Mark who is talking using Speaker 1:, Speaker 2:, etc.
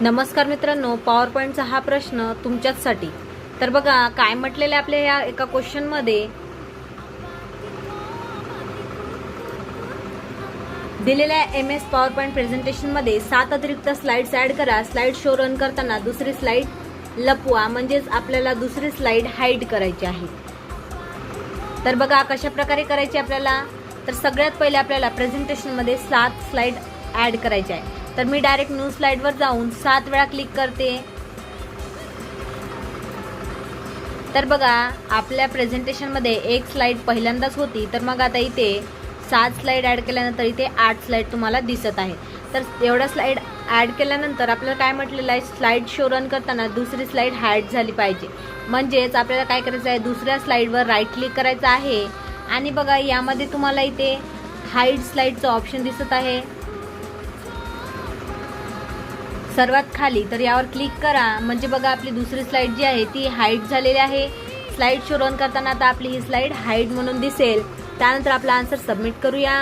Speaker 1: नमस्कार मित्रांनो, पॉवर पॉईंटचा हा प्रश्न तुमच्याचसाठी. तर बघा काय म्हटलेलं आहे आपल्या या एका क्वेश्चनमध्ये. दिलेल्या MS पॉवर पॉईंट प्रेझेंटेशनमध्ये 7 अतिरिक्त स्लाइड्स ॲड करा. स्लाइड शो रन करताना दुसरी स्लाइड लपवा, म्हणजेच आपल्याला दुसरी स्लाइड हाईड करायची आहे. तर बघा कशा प्रकारे करायची आपल्याला. तर सगळ्यात पहिले आपल्याला प्रेझेंटेशनमध्ये 7 स्लाइड ॲड करायचे आहे. तर मी डायरेक्ट न्यू स्लाइडवर जाऊन 7 वेळा क्लिक करते. तर बघा आपल्या प्रेझेंटेशनमध्ये एक स्लाइड पहिल्यांदाच होती, तर मग आता इथे 7 स्लाइड ॲड केल्यानंतर इथे 8 स्लाइड तुम्हाला दिसत आहे. तर एवढ्या स्लाइड ॲड केल्यानंतर आपल्याला काय म्हटलेलं आहे, स्लाइड शो रन करताना दुसरी स्लाइड हाईड झाली पाहिजे. म्हणजेच आपल्याला काय करायचं आहे, दुसऱ्या स्लाइडवर राईट क्लिक करायचं आहे आणि बघा यामध्ये तुम्हाला इथे हाईड स्लाइडचं ऑप्शन दिसत आहे सर्वात खाली. तर यावर क्लिक करा, म्हणजे बघा आपली दुसरी स्लाइड जी आहे ती हाईड झालेली आहे. स्लाइड शो रन करताना आता आपली ही स्लाइड हाईड म्हणून दिसेल. त्यानंतर आपला आन्सर सबमिट करूया.